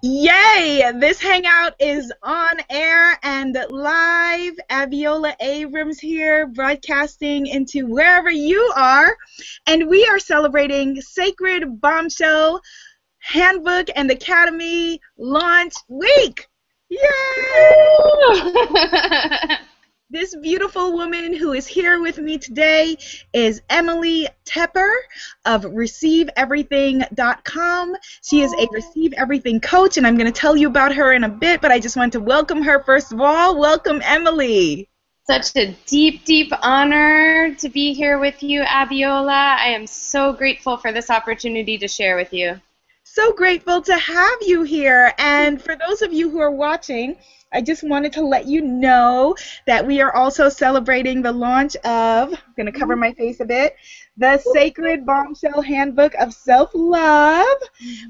Yay! This Hangout is on air and live. Abiola Abrams here, broadcasting into wherever you are. And we are celebrating Sacred Bombshell Handbook and Academy launch week. Yay! This beautiful woman who is here with me today is Emily Tepper of ReceiveEverything.com. She is a Receive Everything coach, and I'm going to tell you about her in a bit, but I just want to welcome her first of all. Welcome, Emily. Such a deep, deep honor to be here with you, Abiola. I am so grateful for this opportunity to share with you. So grateful to have you here. And for those of you who are watching, I just wanted to let you know that we are also celebrating the launch of, I'm going to cover my face a bit, the Sacred Bombshell Handbook of Self-Love,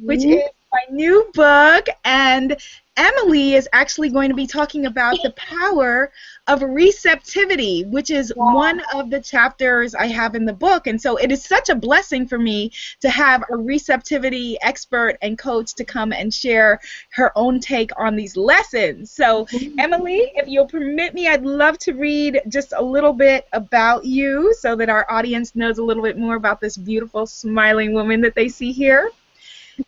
which is my new book. And Emily is actually going to be talking about the power of receptivity, which is one of the chapters I have in the book. And so it is such a blessing for me to have a receptivity expert and coach to come and share her own take on these lessons. So Emily, if you'll permit me, I'd love to read just a little bit about you so that our audience knows a little bit more about this beautiful smiling woman that they see here.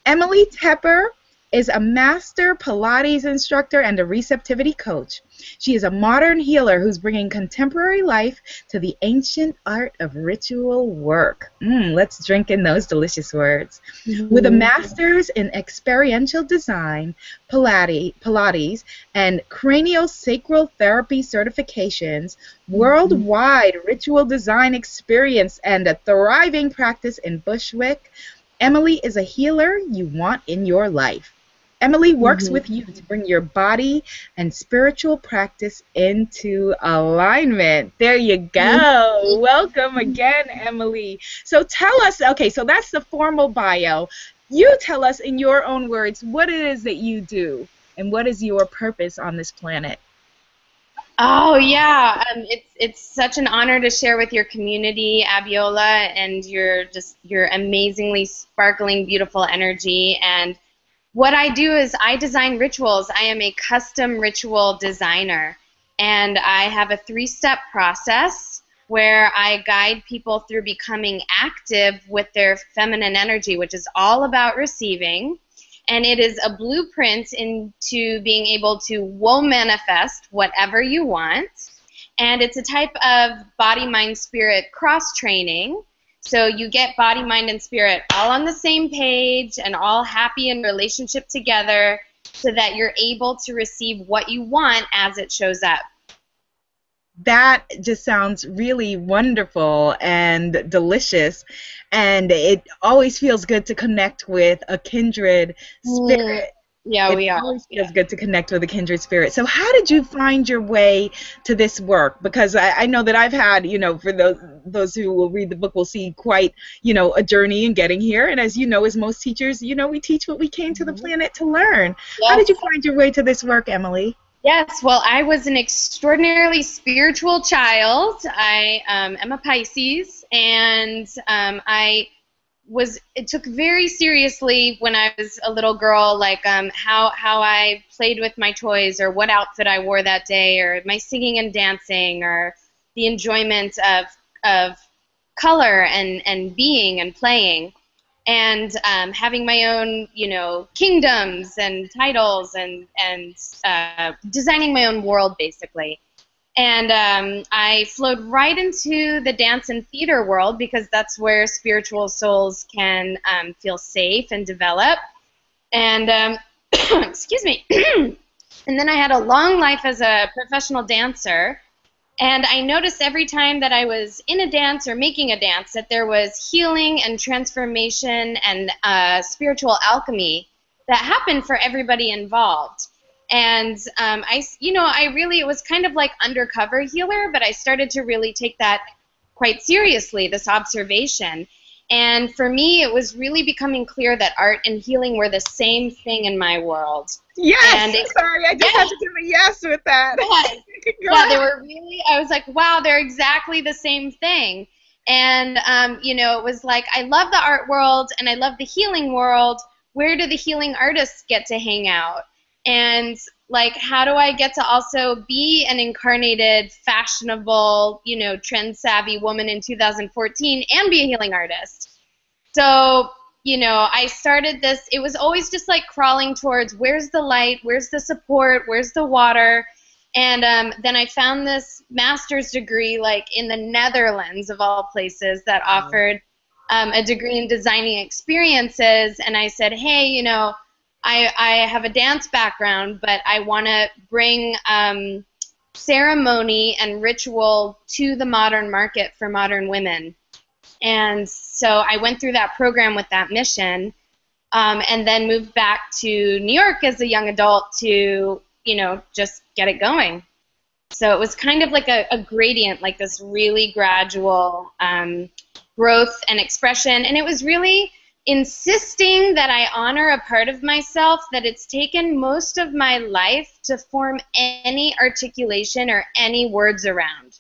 Emily Tepper is a master Pilates instructor and a receptivity coach. She is a modern healer who's bringing contemporary life to the ancient art of ritual work. Let's drink in those delicious words. With a master's in experiential design, Pilates, and craniosacral therapy certifications, worldwide ritual design experience, and a thriving practice in Bushwick, Emily is a healer you want in your life. Emily works with you to bring your body and spiritual practice into alignment. There you go. Welcome again, Emily. So tell us, okay, so that's the formal bio. You tell us in your own words what it is that you do and what is your purpose on this planet. Oh, yeah. It's such an honor to share with your community, Abiola, and your amazingly sparkling, beautiful energy. And what I do is I design rituals. I am a custom ritual designer, and I have a 3-step process where I guide people through becoming active with their feminine energy, which is all about receiving. And it is a blueprint into being able to manifest whatever you want. And it's a type of body, mind, spirit cross-training. So you get body, mind, and spirit all on the same page and all happy in relationship together so that you're able to receive what you want as it shows up. That just sounds really wonderful and delicious, and it always feels good to connect with a kindred spirit. Yeah, we are. It always feels good to connect with a kindred spirit. So how did you find your way to this work? Because I know that I've had, for those who will read the book will see quite, a journey in getting here. And as you know, as most teachers, we teach what we came to the planet to learn. Yes. How did you find your way to this work, Emily? Yes, well, I was an extraordinarily spiritual child. I am a Pisces, and it took very seriously when I was a little girl, like how I played with my toys or what outfit I wore that day or my singing and dancing or the enjoyment of color and being and playing. And having my own, kingdoms and titles and designing my own world, basically. And I flowed right into the dance and theater world because that's where spiritual souls can feel safe and develop. And, excuse me. And then I had a long life as a professional dancer. And I noticed every time that I was in a dance or making a dance that there was healing and transformation and spiritual alchemy that happened for everybody involved. And it was kind of like undercover healer, but I started to really take that quite seriously, this observation. And for me, it was really becoming clear that art and healing were the same thing in my world. Yes, sorry, I just had to give a yes with that. Yes. Yeah, they were really, I was like, wow, they're exactly the same thing. And, it was like, I love the art world and I love the healing world. where do the healing artists get to hang out? And like, how do I get to also be an incarnated, fashionable, you know, trend-savvy woman in 2014 and be a healing artist? So, you know, I started this. It was always just like crawling towards where's the light, where's the support, where's the water. And then I found this master's degree like in the Netherlands, of all places, that offered a degree in designing experiences. And I said, hey, you know, I have a dance background, but I want to bring ceremony and ritual to the modern market for modern women. And so I went through that program with that mission, and then moved back to New York as a young adult to, you know, just get it going. So it was kind of like a gradient, like this really gradual growth and expression. And it was really insisting that I honor a part of myself that it's taken most of my life to form any articulation or any words around.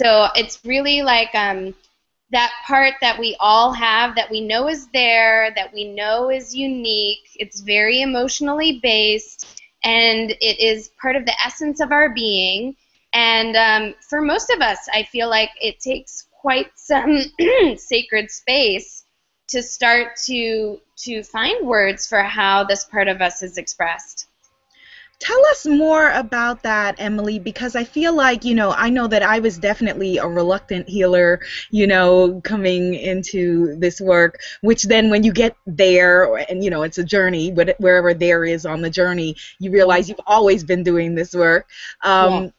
So it's really like that part that we all have, that we know is there, that we know is unique. It's very emotionally based, and it is part of the essence of our being. And for most of us, I feel like it takes quite some sacred space to start to find words for how this part of us is expressed. Tell us more about that, Emily, because I feel like, you know, I know that I was definitely a reluctant healer, you know, coming into this work, which then when you get there, and, you know, it's a journey, but wherever there is on the journey, you realize you've always been doing this work. Yeah.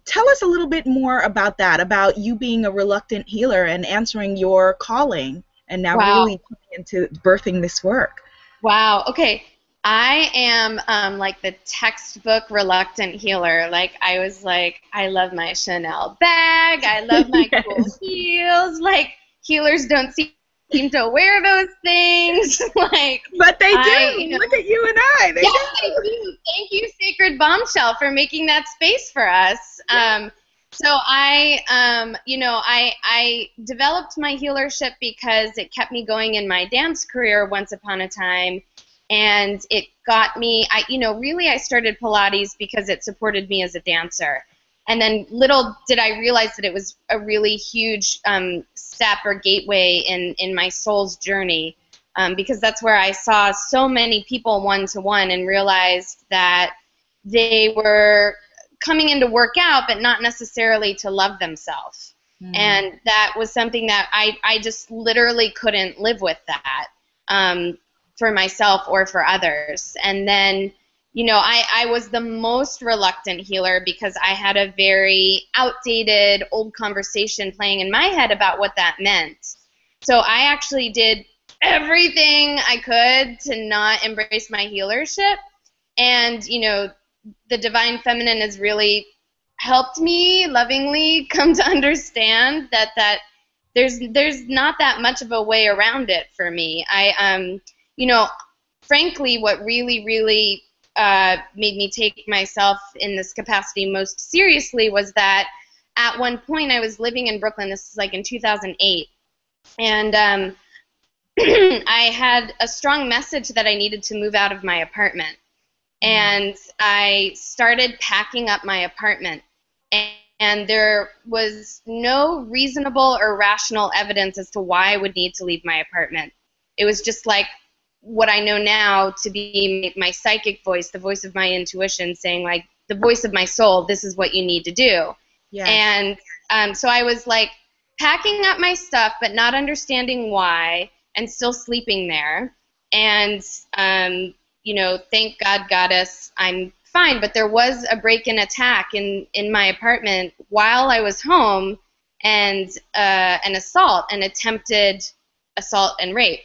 Tell us a little bit more about that, about you being a reluctant healer and answering your calling, and now really coming into birthing this work. Wow. Okay. I am like the textbook reluctant healer. Like, I was like, I love my Chanel bag. I love my cool heels. Like, healers don't seem to wear those things. Like, but they do. You know, look at you and I. They do. Thank you, Sacred Bombshell, for making that space for us. Yeah. So I, you know, I developed my healership because it kept me going in my dance career once upon a time. And it got me, you know, really I started Pilates because it supported me as a dancer. And then little did I realize that it was a really huge step or gateway in my soul's journey, because that's where I saw so many people one-to-one and realized that they were coming in to work out but not necessarily to love themselves. And that was something that I just literally couldn't live with that. For myself or for others. And then, you know, I was the most reluctant healer because I had a very outdated old conversation playing in my head about what that meant. So I actually did everything I could to not embrace my healership. And, you know, the Divine Feminine has really helped me lovingly come to understand that there's not that much of a way around it for me. You know, frankly, what really, really made me take myself in this capacity most seriously was that at one point I was living in Brooklyn. This is like in 2008. And I had a strong message that I needed to move out of my apartment. And I started packing up my apartment. And there was no reasonable or rational evidence as to why I would need to leave my apartment. It was just like what I know now to be my psychic voice, the voice of my intuition, saying like, the voice of my soul, this is what you need to do. Yes. And so I was like packing up my stuff but not understanding why, and still sleeping there. And you know, thank God, goddess, I'm fine. But there was a break-in attack in my apartment while I was home, and an assault, an attempted assault and rape.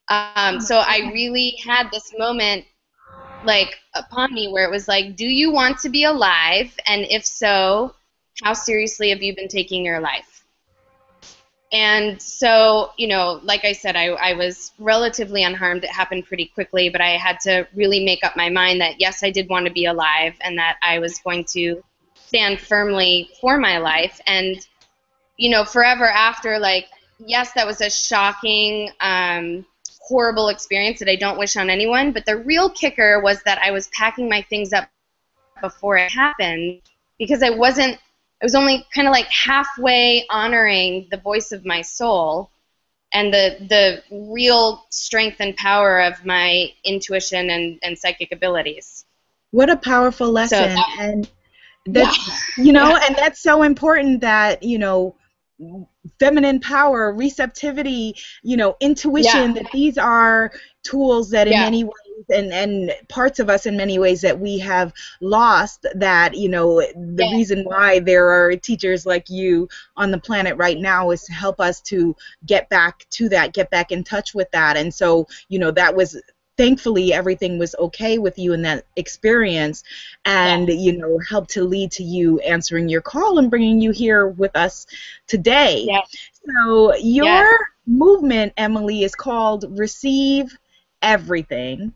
So I really had this moment like upon me where it was like, do you want to be alive? And if so, how seriously have you been taking your life? And so, you know, like I said, I was relatively unharmed. It happened pretty quickly, but I had to really make up my mind that, yes, I did want to be alive and that I was going to stand firmly for my life. And, you know, forever after, like, yes, that was a shocking, horrible experience that I don't wish on anyone. But the real kicker was that I was packing my things up before it happened because I was only kind of like halfway honoring the voice of my soul and the real strength and power of my intuition and psychic abilities. What a powerful lesson. And that's, you know, and that's so important that, you know, feminine power, receptivity, you know, intuition, that these are tools that in many ways and parts of us in many ways that we have lost, that, you know, the reason why there are teachers like you on the planet right now is to help us to get back to that, get back in touch with that. And so, you know, that was, thankfully everything was okay with you in that experience, and you know, helped to lead to you answering your call and bringing you here with us today. So your movement, Emily, is called Receive Everything,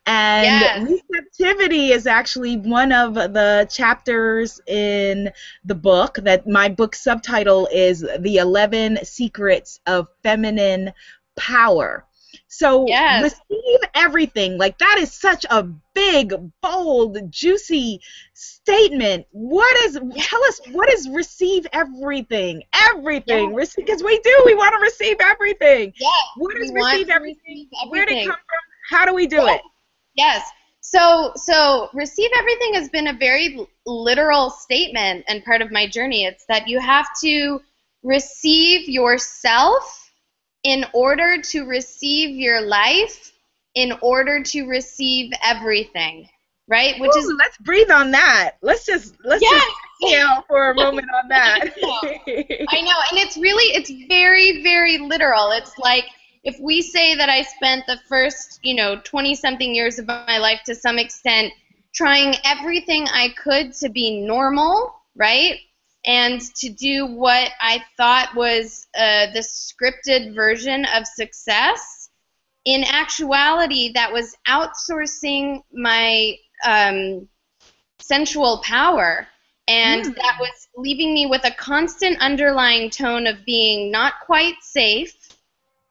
and receptivity is actually one of the chapters in the book. That my book subtitle is The 11 Secrets of Feminine Power. So receive everything, like that is such a big, bold, juicy statement. Tell us, what is receive everything? Everything, because we want to receive everything. What is receive everything? Where did it come from? How do we do it? So receive everything has been a very literal statement and part of my journey. It's that you have to receive yourself in order to receive your life, in order to receive everything, right? Which is, let's breathe on that. Let's just exhale for a moment on that. I know, and it's very, very literal. It's like if we say that I spent the first, 20-something years of my life to some extent trying everything I could to be normal, right? And to do what I thought was the scripted version of success. In actuality, that was outsourcing my sensual power, and that was leaving me with a constant underlying tone of being not quite safe,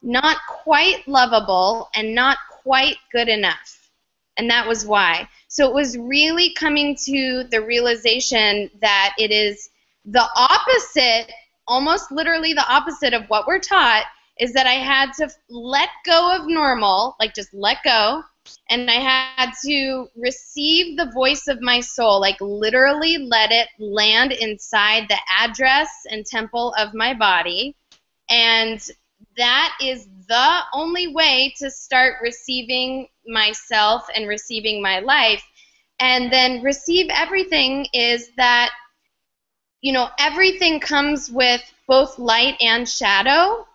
not quite lovable, and not quite good enough. And that was why. So it was really coming to the realization that it is the opposite, almost literally the opposite of what we're taught, is that I had to let go of normal, like just let go, and I had to receive the voice of my soul, like literally let it land inside the address and temple of my body. And that is the only way to start receiving myself and receiving my life. And then receive everything is that, everything comes with both light and shadow,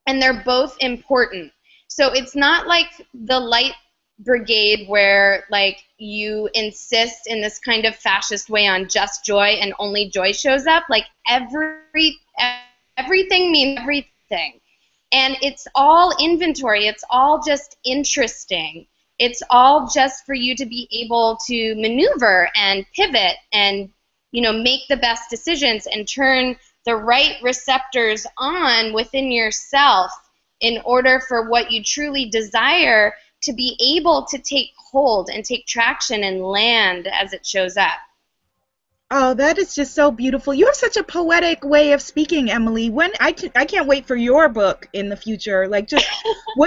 and they're both important. So it's not like the light brigade where, like, you insist in this kind of fascist way on just joy and only joy shows up. Like, everything means everything. And it's all inventory. It's all just interesting. It's all just for you to be able to maneuver and pivot and make the best decisions and turn the right receptors on within yourself in order for what you truly desire to be able to take hold and take traction and land as it shows up. Oh, that is just so beautiful. You have such a poetic way of speaking, Emily. When I can't wait for your book in the future. Like, just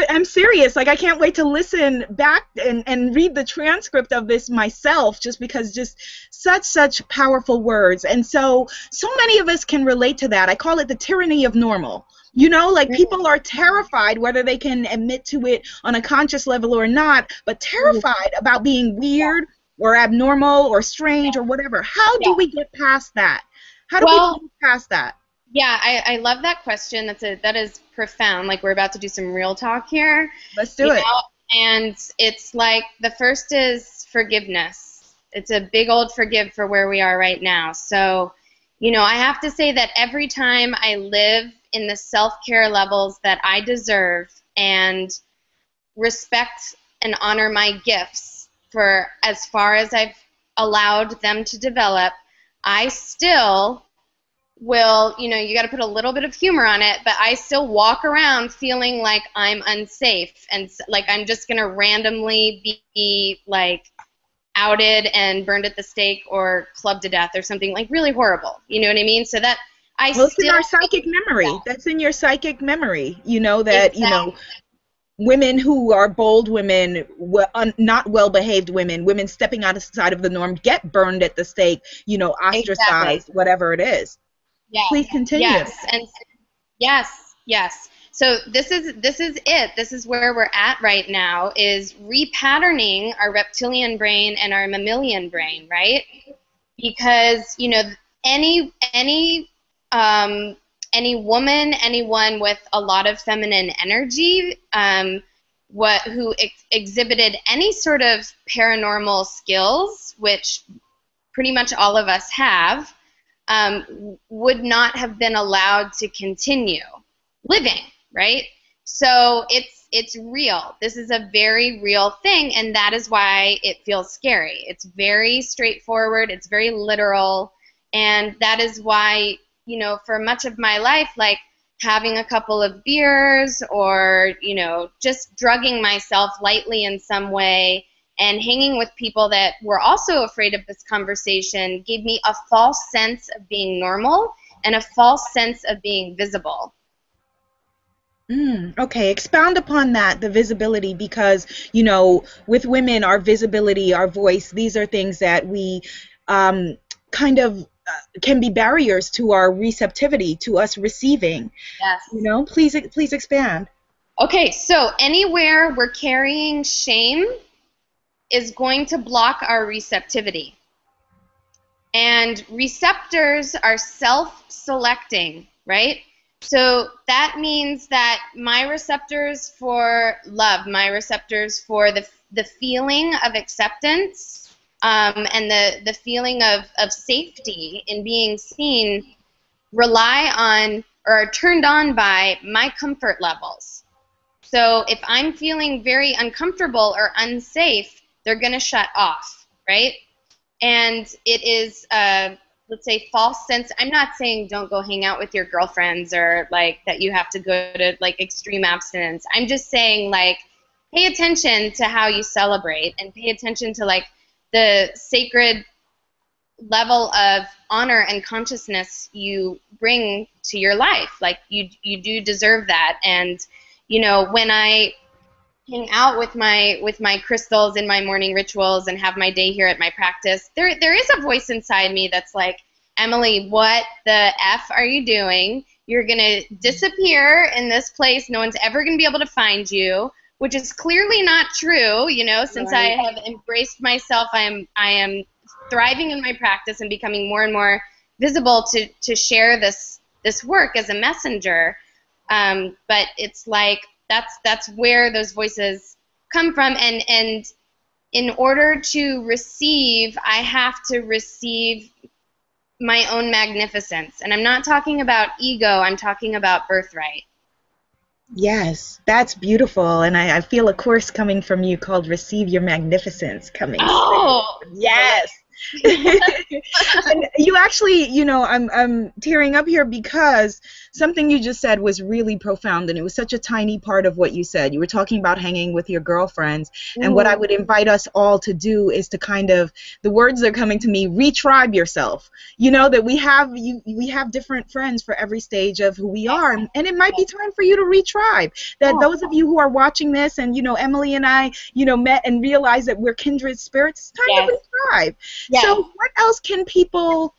I'm serious. Like, I can't wait to listen back and read the transcript of this myself, just because just such powerful words. And so many of us can relate to that. I call it the tyranny of normal. Like, people are terrified, whether they can admit to it on a conscious level or not, but terrified about being weird or abnormal or strange or whatever. How do we get past that? How do we move past that? Yeah, I love that question. That is profound. Like, we're about to do some real talk here. Let's do it. And it's like, the first is forgiveness. It's a big old forgive for where we are right now. So, I have to say that every time I live in the self-care levels that I deserve and respect and honor my gifts for as far as I've allowed them to develop, I still will, you know, you got to put a little bit of humor on it, but I still walk around feeling like I'm unsafe and like I'm just going to randomly be like outed and burned at the stake or clubbed to death or something like really horrible. You know what I mean? So that Well, it's in our psychic memory. That's in your psychic memory. You know that, you know, women who are bold women, not well-behaved women, women stepping outside of the norm, get burned at the stake, you know, ostracized, whatever it is. Yes. Please continue. Yes, and yes. So this is it. This is where we're at right now, is repatterning our reptilian brain and our mammalian brain, right? Because, you know, any woman, anyone with a lot of feminine energy, who exhibited any sort of paranormal skills, which pretty much all of us have, would not have been allowed to continue living, right? So it's real. This is a very real thing, and that is why it feels scary. It's very straightforward. It's very literal, and that is why, you know, for much of my life, like having a couple of beers or, you know, just drugging myself lightly in some way and hanging with people that were also afraid of this conversation gave me a false sense of being normal and a false sense of being visible. Okay, expound upon that, the visibility, because, you know, with women, our visibility, our voice, these are things that we kind of can be barriers to our receptivity, to us receiving. Yes. You know, please expand. Okay, so anywhere we're carrying shame is going to block our receptivity. And receptors are self-selecting, right? So that means that my receptors for love, my receptors for the feeling of acceptance, and the feeling of safety in being seen rely on or are turned on by my comfort levels. So if I'm feeling very uncomfortable or unsafe, they're going to shut off, right? And it is, let's say, false sense. I'm not saying don't go hang out with your girlfriends or like that you have to go to like extreme abstinence. I'm just saying, like, pay attention to how you celebrate and pay attention to like the sacred level of honor and consciousness you bring to your life. Like you do deserve that. And you know, when I hang out with my crystals in my morning rituals and have my day here at my practice, there is a voice inside me that's like, Emily, what the F are you doing? You're going to disappear in this place. No one's ever going to be able to find you, which is clearly not true. You know, since Right. I have embraced myself, I am thriving in my practice and becoming more and more visible to share this work as a messenger. But it's like that's where those voices come from, and in order to receive, I have to receive my own magnificence. And I'm not talking about ego, I'm talking about birthright. Yes, that's beautiful, and I feel a course coming from you called Receive Your Magnificence coming Oh, soon. Yes. And you actually, you know, I'm tearing up here because something you just said was really profound, and it was such a tiny part of what you said. You were talking about hanging with your girlfriends, and what I would invite us all to do is to kind of, the words that are coming to me, retribe yourself. You know, that we have different friends for every stage of who we are, and it might be time for you to retribe. That those of you who are watching this, and you know, Emily and I, you know, met and realized that we're kindred spirits, it's time to retribe. Yes. So what else can people,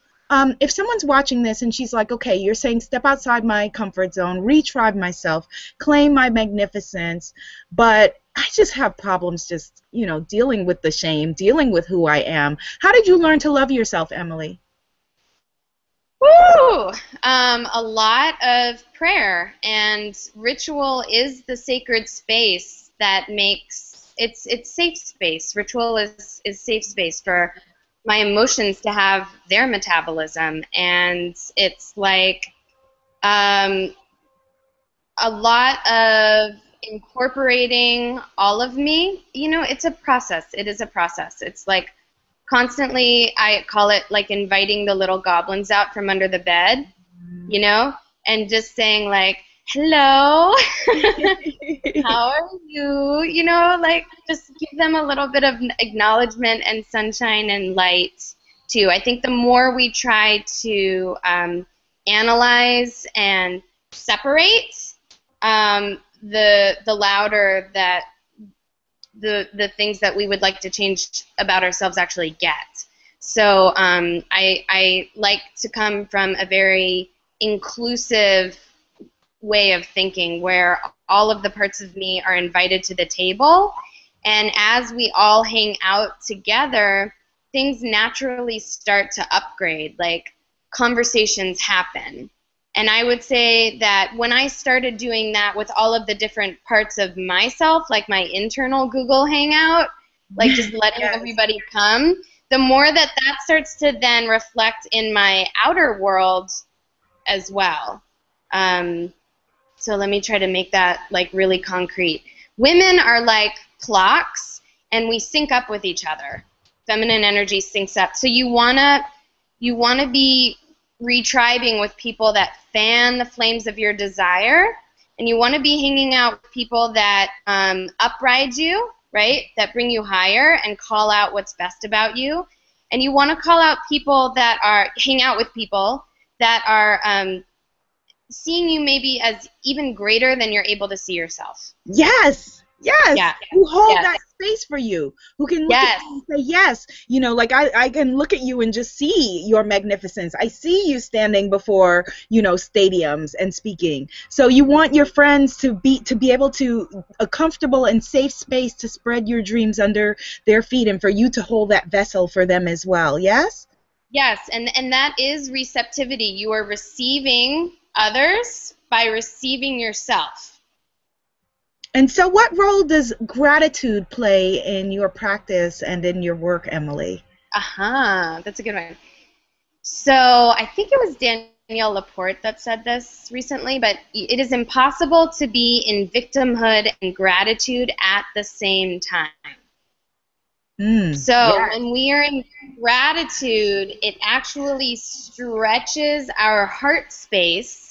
if someone's watching this and she's like, okay, you're saying step outside my comfort zone, retribe myself, claim my magnificence, but I just have problems just, you know, dealing with the shame, dealing with who I am. How did you learn to love yourself, Emily? Woo! A lot of prayer, and ritual is the sacred space that makes it's safe space. Ritual is safe space for my emotions to have their metabolism, and it's like a lot of incorporating all of me. You know, it's a process. It is a process. It's like constantly, I call it like inviting the little goblins out from under the bed. you know, and just saying like, hello, how are you? You know, like just give them a little bit of acknowledgement and sunshine and light too. I think the more we try to analyze and separate, the louder that the things that we would like to change about ourselves actually get. So I like to come from a very inclusive way of thinking where all of the parts of me are invited to the table, and as we all hang out together, things naturally start to upgrade, like conversations happen. And I would say that when I started doing that with all of the different parts of myself, like my internal Google Hangout, like just letting Yes. everybody come, the more that that starts to then reflect in my outer world as well. So let me try to make that like really concrete. Women are like clocks, and we sync up with each other. Feminine energy syncs up. So you wanna be retribing with people that fan the flames of your desire, and you want to be hanging out with people that upride you, right? That bring you higher and call out what's best about you. And you want to call out people that are hang out with people that are seeing you maybe as even greater than you're able to see yourself. Yes. Yes. Yeah. Who hold Yes. that space for you, who can look Yes. at you and say, yes, you know, like I can look at you and just see your magnificence. I see you standing before, you know, stadiums and speaking. So you want your friends to be able to a comfortable and safe space to spread your dreams under their feet, and for you to hold that vessel for them as well. Yes? Yes, and that is receptivity. You are receiving others by receiving yourself. And so what role does gratitude play in your practice and in your work, Emily? That's a good one. So I think it was Danielle Laporte that said this recently, but it is impossible to be in victimhood and gratitude at the same time. So yes. when we are in gratitude, it actually stretches our heart space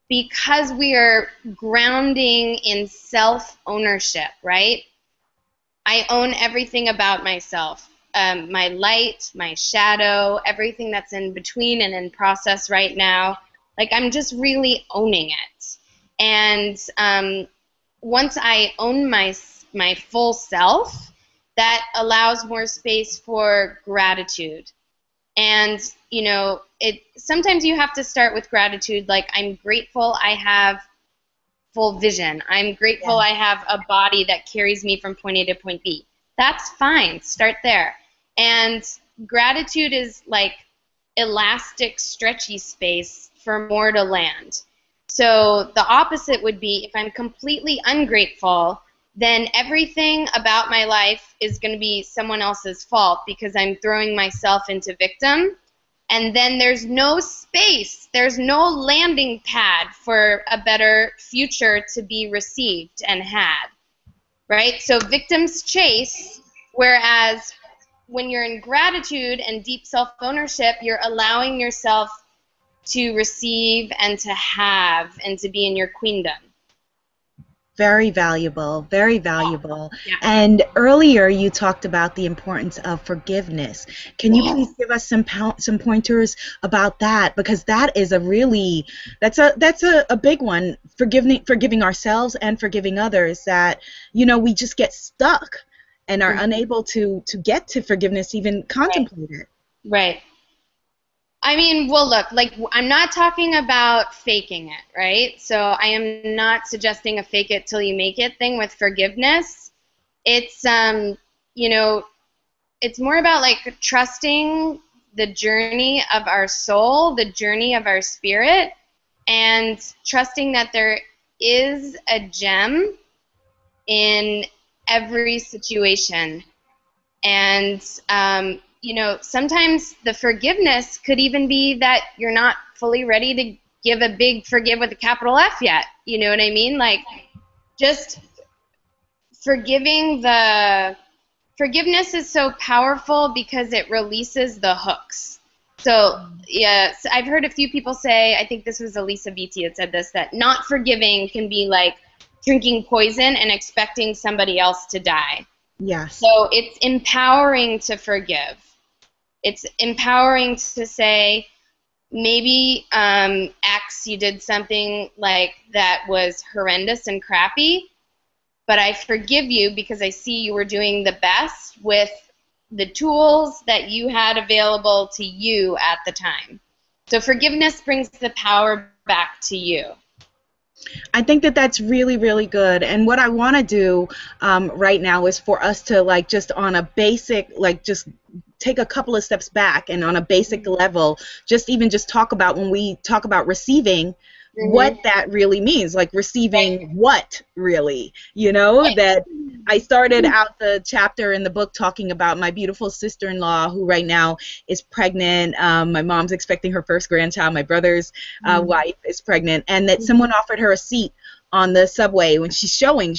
because we are grounding in self-ownership, right? I own everything about myself. My light, my shadow, everything that's in between and in process right now. Like, I'm just really owning it. And once I own my full self, that allows more space for gratitude. And, you know, sometimes you have to start with gratitude, like, I'm grateful I have full vision. I'm grateful I have a body that carries me from point A to point B. That's fine. Start there. And gratitude is like elastic, stretchy space for more to land. So the opposite would be if I'm completely ungrateful, then everything about my life is going to be someone else's fault because I'm throwing myself into victim. And then there's no space, there's no landing pad for a better future to be received and had, right? So victims chase, whereas when you're in gratitude and deep self-ownership, you're allowing yourself to receive and to have and to be in your queendom. Very valuable, very valuable. Yeah. And earlier you talked about the importance of forgiveness. Can you please give us some pointers about that? Because that is that's a big one. Forgiving ourselves and forgiving others. That, you know, we just get stuck and are unable to get to forgiveness, even contemplate it. Right. I mean, well, look, like, I'm not talking about faking it, right? So I am not suggesting a fake it till you make it thing with forgiveness. It's, you know, it's more about, like, trusting the journey of our soul, the journey of our spirit, and trusting that there is a gem in every situation. And, you know, sometimes the forgiveness could even be that you're not fully ready to give a big forgive with a capital F yet. You know what I mean? Like, just forgiveness is so powerful because it releases the hooks. So, yes, I've heard a few people say, I think this was Elisa Vitti that said this, that not forgiving can be like drinking poison and expecting somebody else to die. Yes. So it's empowering to forgive. It's empowering to say, maybe X, you did something like that was horrendous and crappy, but I forgive you because I see you were doing the best with the tools that you had available to you at the time. So forgiveness brings the power back to you. I think that that's really, really good. And what I want to do right now is for us to, like, just on a basic, like, just take a couple of steps back and on a basic level, just talk about, when we talk about receiving, what that really means, like receiving what really, that I started out the chapter in the book talking about my beautiful sister-in-law who right now is pregnant. My mom's expecting her first grandchild. My brother's wife is pregnant, and that someone offered her a seat on the subway when she's showing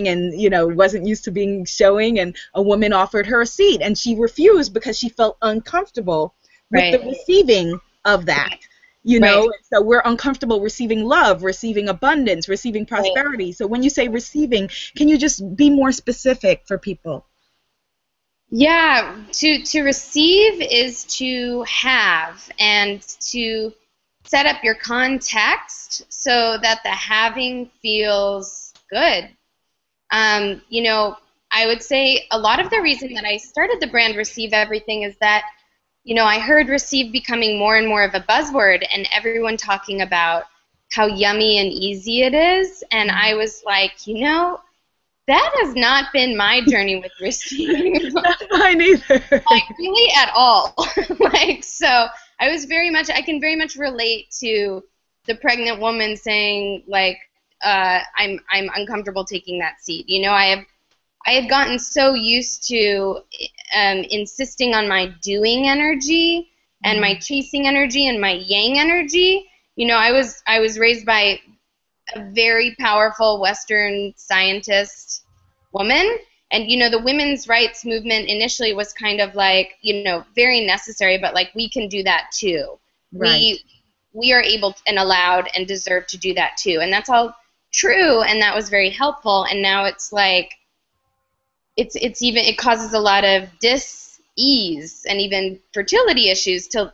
and, wasn't used to being showing, and a woman offered her a seat and she refused because she felt uncomfortable with the receiving of that. So we're uncomfortable receiving love, receiving abundance, receiving prosperity. So when you say receiving, can you just be more specific for people? Yeah, to receive is to have, and to set up your context so that the having feels good. I would say a lot of the reason that I started the brand Receive Everything is that I heard receive becoming more and more of a buzzword, and everyone talking about how yummy and easy it is. And I was like, that has not been my journey with receiving. Not mine either. Like, really at all. So I can very much relate to the pregnant woman saying, like, I'm uncomfortable taking that seat. I had gotten so used to insisting on my doing energy and my chasing energy and my yang energy. I was raised by a very powerful Western scientist woman, and the women's rights movement initially was kind of like, very necessary, but like, we can do that too. Right. We are able and allowed and deserve to do that too, and that's all true, and that was very helpful. And now it's like, it causes a lot of dis-ease and even fertility issues to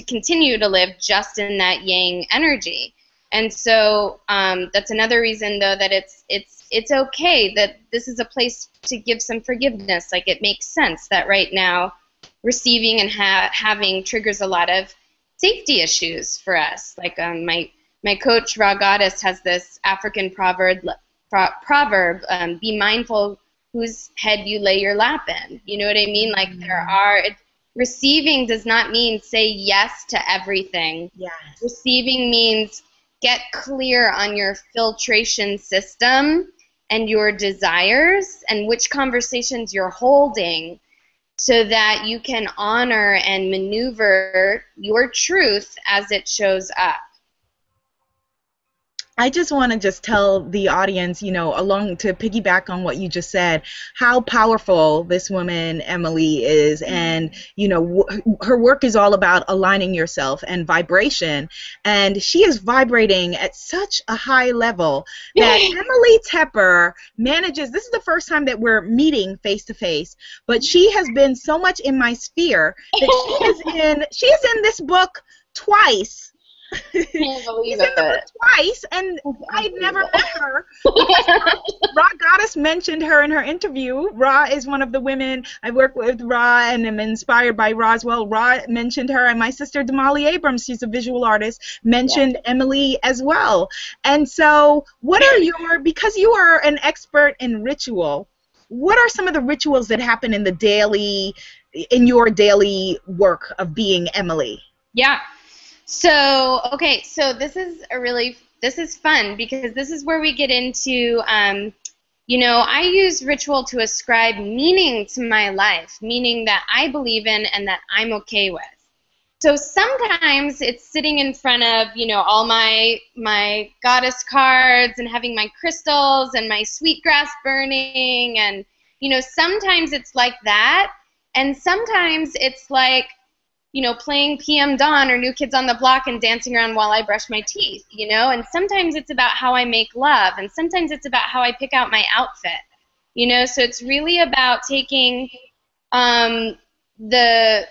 continue to live just in that yang energy. And so that's another reason, though, that it's okay that this is a place to give some forgiveness. Like, it makes sense that right now receiving and having triggers a lot of safety issues for us. Like, my coach Ra Goddess has this African proverb, be mindful whose head you lay your lap in. You know what I mean? Like, receiving does not mean say yes to everything. Yes. Receiving means get clear on your filtration system and your desires and which conversations you're holding, so that you can honor and maneuver your truth as it shows up. I just want to just tell the audience, along to piggyback on what you just said, how powerful this woman, Emily, is. And, her work is all about aligning yourself and vibration. And she is vibrating at such a high level that Emily Tepper manages, this is the first time that we're meeting face to face, but she has been so much in my sphere that she is in this book twice. Can't believe it. Twice, and I'd never met her. Ra Goddess mentioned her in her interview. Ra is one of the women I work with. Ra, and I'm inspired by Ra as well. Ra mentioned her, and my sister Damali Abrams, she's a visual artist, mentioned Emily as well. And so, because you are an expert in ritual, what are some of the rituals that happen in your daily work of being Emily? Yeah. So, okay, so this is fun, because this is where we get into, I use ritual to ascribe meaning to my life, meaning that I believe in and that I'm okay with. So sometimes it's sitting in front of, all my goddess cards and having my crystals and my sweetgrass burning, and, sometimes it's like that, and sometimes it's like playing PM Dawn or New Kids on the Block and dancing around while I brush my teeth, and sometimes it's about how I make love, and sometimes it's about how I pick out my outfit, so it's really about taking the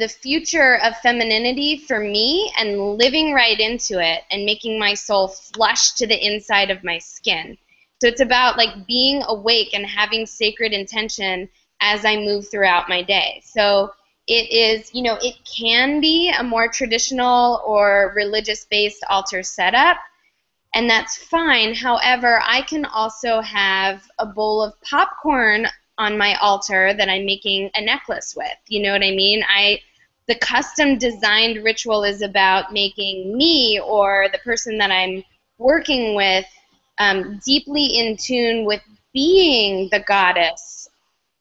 future of femininity for me and living right into it and making my soul flush to the inside of my skin. So it's about like being awake and having sacred intention as I move throughout my day. So it is, it can be a more traditional or religious-based altar setup, and that's fine. However, I can also have a bowl of popcorn on my altar that I'm making a necklace with. You know what I mean? The custom designed ritual is about making me or the person that I'm working with deeply in tune with being the goddess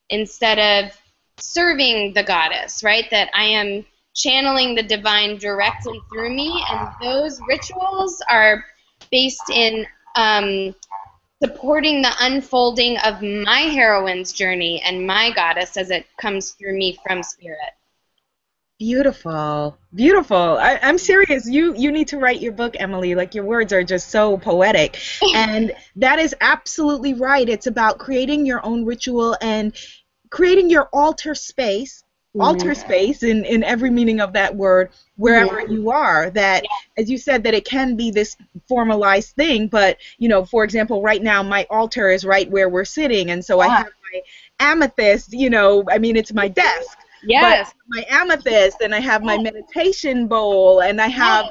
instead of serving the goddess, right? That I am channeling the divine directly through me, and those rituals are based in supporting the unfolding of my heroine's journey and my goddess as it comes through me from spirit. Beautiful, beautiful. I'm serious. You need to write your book, Emily. Like, your words are just so poetic. And that is absolutely right. It's about creating your own ritual and creating your altar space in every meaning of that word, wherever you are. That, as you said, that it can be this formalized thing, but, for example, right now my altar is right where we're sitting, and so I have my amethyst, it's my desk. Yes. But my amethyst, and I have my meditation bowl, and I have,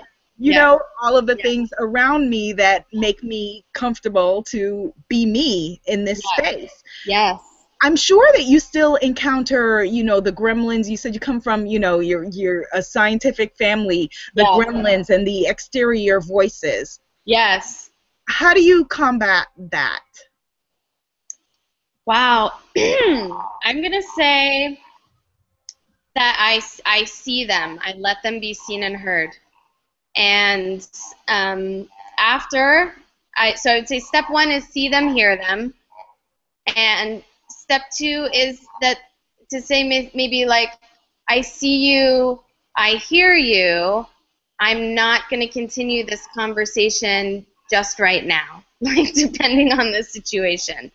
all of the things around me that make me comfortable to be me in this space. Yes. I'm sure that you still encounter, the gremlins. You said you come from, you're a scientific family, the gremlins and the exterior voices. Yes. How do you combat that? Wow. I'm going to say that I see them. I let them be seen and heard. And so I would say step one is see them, hear them. And step two is that to say maybe like, I see you, I hear you, I'm not going to continue this conversation just right now, like depending on the situation.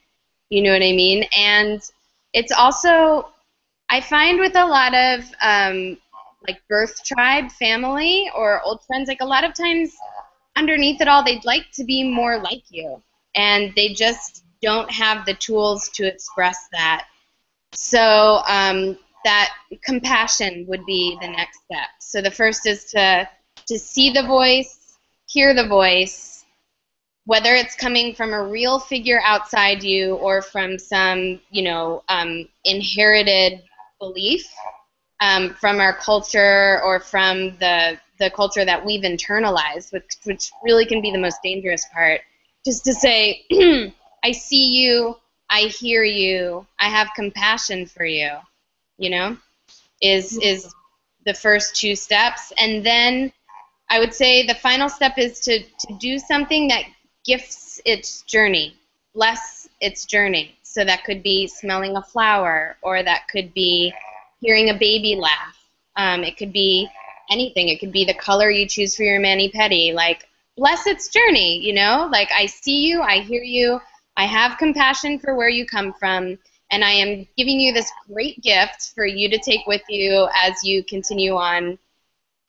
You know what I mean? And it's also, I find with a lot of like birth tribe family or old friends, like a lot of times underneath it all, they'd like to be more like you, and they just don't have the tools to express that. So that compassion would be the next step. So the first is to see the voice, hear the voice, whether it's coming from a real figure outside you or from some, inherited belief from our culture or from the culture that we've internalized, which really can be the most dangerous part. Just to say, I see you, I hear you, I have compassion for you, is the first two steps. And then I would say the final step is to do something that gifts its journey, bless its journey. So that could be smelling a flower, or that could be hearing a baby laugh. It could be anything. It could be the color you choose for your mani-pedi. Like, bless its journey, Like, I see you, I hear you, I have compassion for where you come from, and I am giving you this great gift for you to take with you as you continue on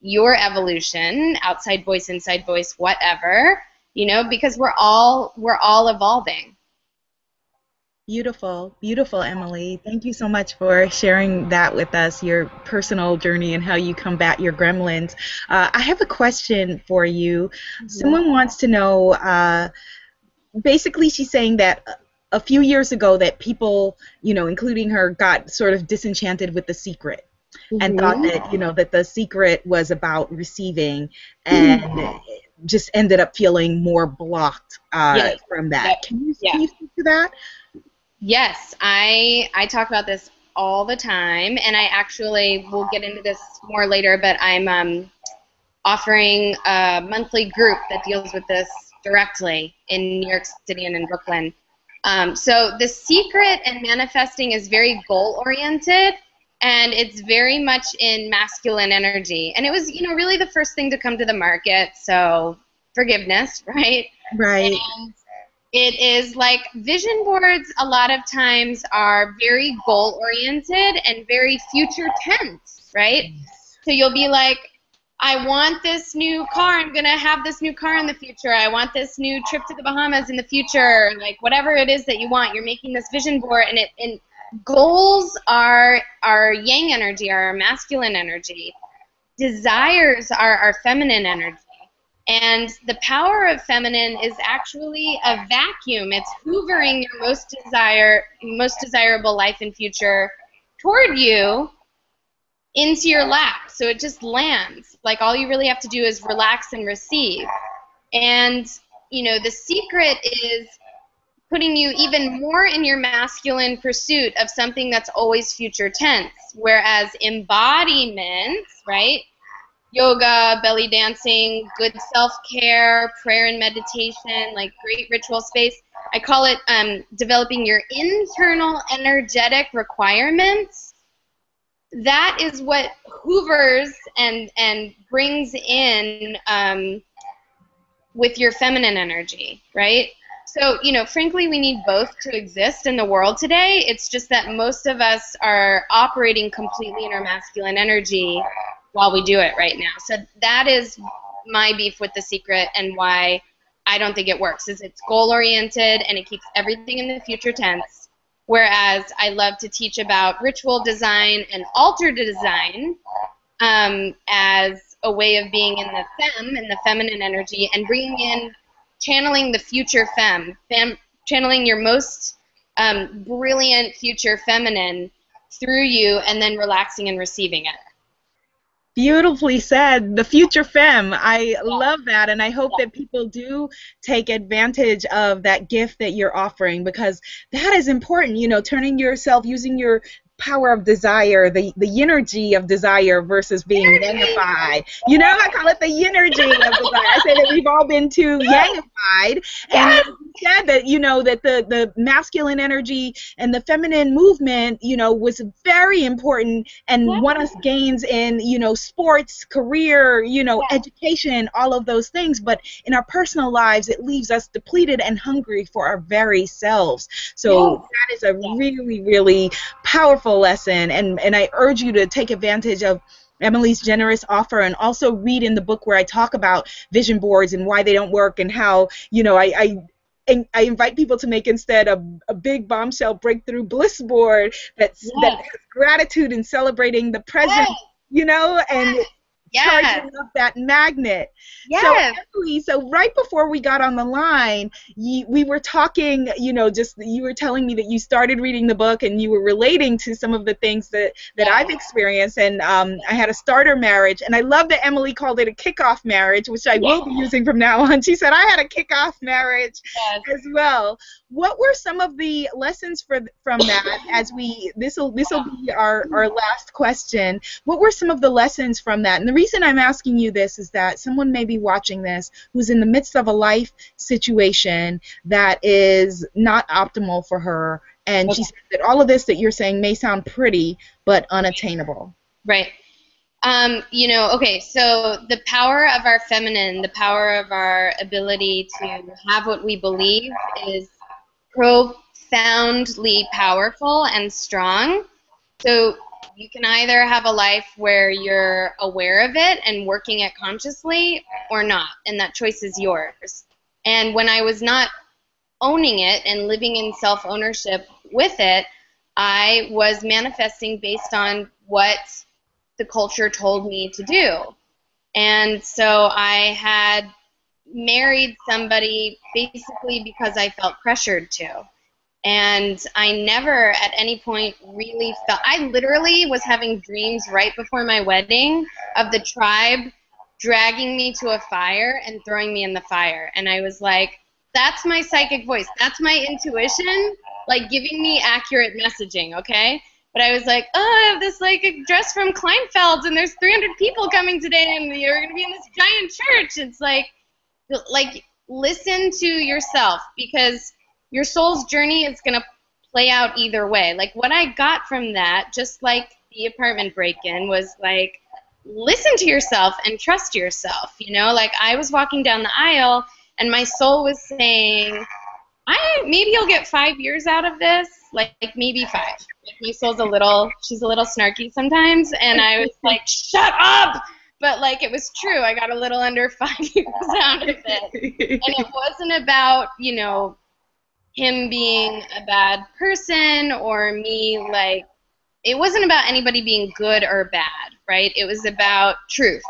your evolution, outside voice, inside voice, whatever, because we're all evolving. Beautiful, beautiful, Emily. Thank you so much for sharing that with us, your personal journey and how you combat your gremlins. I have a question for you. Someone wants to know, basically she's saying that a few years ago that people, including her, got sort of disenchanted with The Secret and thought that, that The Secret was about receiving and just ended up feeling more blocked from that. Can you speak to that? Yes, I talk about this all the time, and I actually will get into this more later, but I'm offering a monthly group that deals with this directly in New York City and in Brooklyn. So The Secret and manifesting is very goal-oriented, and it's very much in masculine energy. And it was, you know, really the first thing to come to the market, so forgiveness, right? Right. And it is like vision boards a lot of times are very goal-oriented and very future tense, right? So you'll be like, I want this new car. I'm going to have this new car in the future. I want this new trip to the Bahamas in the future. Like whatever it is that you want, you're making this vision board. And goals are our yang energy, are our masculine energy. Desires are our feminine energy. And the power of feminine is actually a vacuum. It's hoovering your most desirable life and future toward you into your lap, so it just lands. Like all you really have to do is relax and receive. And you know, the secret is putting you even more in your masculine pursuit of something that's always future tense, whereas embodiment, right, yoga, belly dancing, good self-care, prayer and meditation, like great ritual space, I call it developing your internal energetic requirements. That is what hoovers and brings in with your feminine energy, right? So, you know, frankly, we need both to exist in the world today. It's just that most of us are operating completely in our masculine energy while we do it right now. So that is my beef with The Secret and why I don't think it works, is it's goal-oriented and it keeps everything in the future tense. Whereas I love to teach about ritual design and altar design as a way of being in the femme, in the feminine energy, and bringing in, channeling the future femme, channeling your most brilliant future feminine through you, and then relaxing and receiving it. Beautifully said. The future femme. I love that, and I hope that people do take advantage of that gift that you're offering, because that is important. You know, turning yourself, using your power of desire, the energy of desire versus being yangified. You know, I call it the energy of desire. I say that we've all been too yangified, and you said that, you know, that the masculine energy and the feminine movement, you know, was very important and won us gains in, you know, sports, career, you know, education, all of those things. But in our personal lives, it leaves us depleted and hungry for our very selves. So that is a really, really powerful lesson, and I urge you to take advantage of Emily's generous offer, and also read in the book where I talk about vision boards and why they don't work, and how, you know, I invite people to make instead a big bombshell breakthrough bliss board that has gratitude and celebrating the present, you know, and charging up that magnet. So Emily, so right before we got on the line, we were talking, you know, just you were telling me that you started reading the book and you were relating to some of the things that I've experienced, and I had a starter marriage, and I love that Emily called it a kickoff marriage, which I will be using from now on. She said I had a kickoff marriage as well. What were some of the lessons from that, as this will be our last question? What were some of the lessons from that? And the reason I'm asking you this is that someone may be watching this who's in the midst of a life situation that is not optimal for her, and she said that all of this that you're saying may sound pretty but unattainable. Right. You know, okay, so the power of our feminine, the power of our ability to have what we believe is profoundly powerful and strong. So you can either have a life where you're aware of it and working it consciously, or not, and that choice is yours. And when I was not owning it and living in self-ownership with it, I was manifesting based on what the culture told me to do. And so I had married somebody basically because I felt pressured to. And I never at any point really felt, I literally was having dreams right before my wedding of the tribe dragging me to a fire and throwing me in the fire. And I was like, that's my psychic voice. That's my intuition, like giving me accurate messaging, okay? But I was like, oh, I have this like a dress from Kleinfeld's and there's 300 people coming today and you're going to be in this giant church. It's like listen to yourself, because your soul's journey is going to play out either way. Like what I got from that, just like the apartment break-in was like, listen to yourself and trust yourself. You know, like I was walking down the aisle and my soul was saying, maybe you'll get 5 years out of this, like maybe 5. Like my soul's she's a little snarky sometimes, and I was like, shut up! But like it was true. I got a little under 5 years out of it. And it wasn't about, you know, him being a bad person or me, like, it wasn't about anybody being good or bad, right? It was about truth.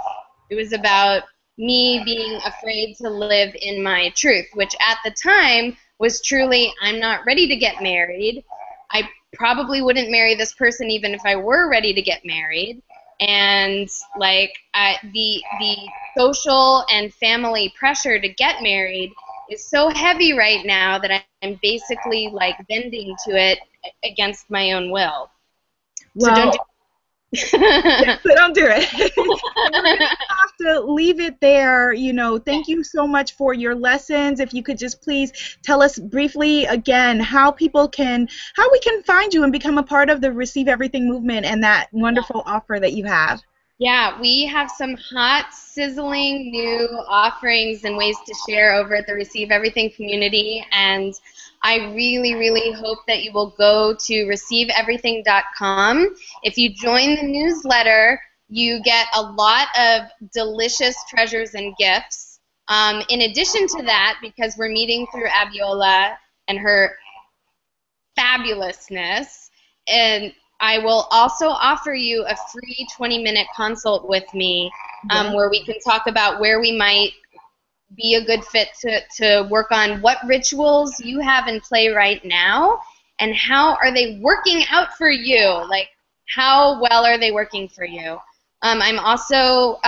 It was about me being afraid to live in my truth, which at the time was truly, I'm not ready to get married. I probably wouldn't marry this person even if I were ready to get married. And like the social and family pressure to get married is so heavy right now that I'm basically like bending to it against my own will. Well, so don't do yeah, so don't do it. We're gonna have to leave it there. You know, thank you so much for your lessons. If you could just please tell us briefly again how we can find you and become a part of the Receive Everything movement and that wonderful offer that you have. Yeah, we have some hot, sizzling new offerings and ways to share over at the Receive Everything community, and I really, really hope that you will go to receiveeverything.com. If you join the newsletter, you get a lot of delicious treasures and gifts. In addition to that, because we're meeting through Abiola and her fabulousness, and I will also offer you a free 20-minute consult with me where we can talk about where we might be a good fit to work on what rituals you have in play right now and how are they working out for you, like how well are they working for you. I'm also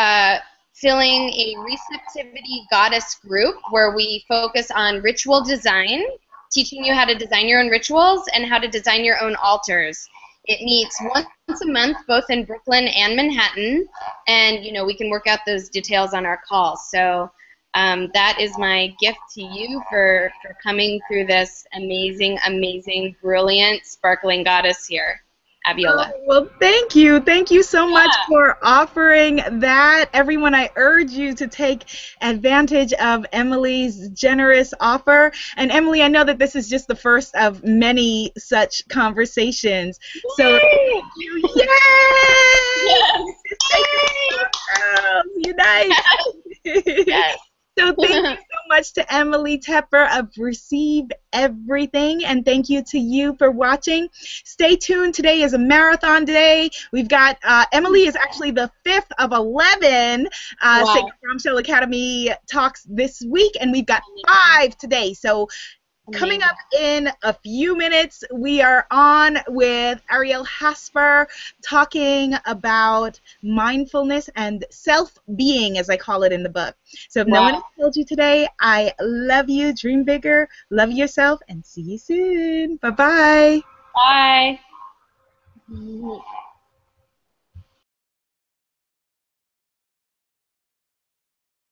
filling a receptivity goddess group where we focus on ritual design, teaching you how to design your own rituals and how to design your own altars. It meets once a month, both in Brooklyn and Manhattan, and you know we can work out those details on our calls. So that is my gift to you for coming through this amazing, amazing, brilliant, sparkling goddess here, Abiola. Oh, well, thank you. Thank you so much for offering that. Everyone, I urge you to take advantage of Emily's generous offer. And Emily, I know that this is just the first of many such conversations. So, thank you. Yay! Yes! Unite! Yes. So thank you so much to Emily Tepper of Receive Everything, and thank you to you for watching. Stay tuned. Today is a marathon day. We've got Emily is actually the 5th of 11 Sacred Bombshell Academy talks this week, and we've got 5 today. So coming up in a few minutes, we are on with Arielle Haspel talking about mindfulness and self-being, as I call it in the book. So if no one has told you today, I love you, dream bigger, love yourself, and see you soon. Bye-bye. Bye.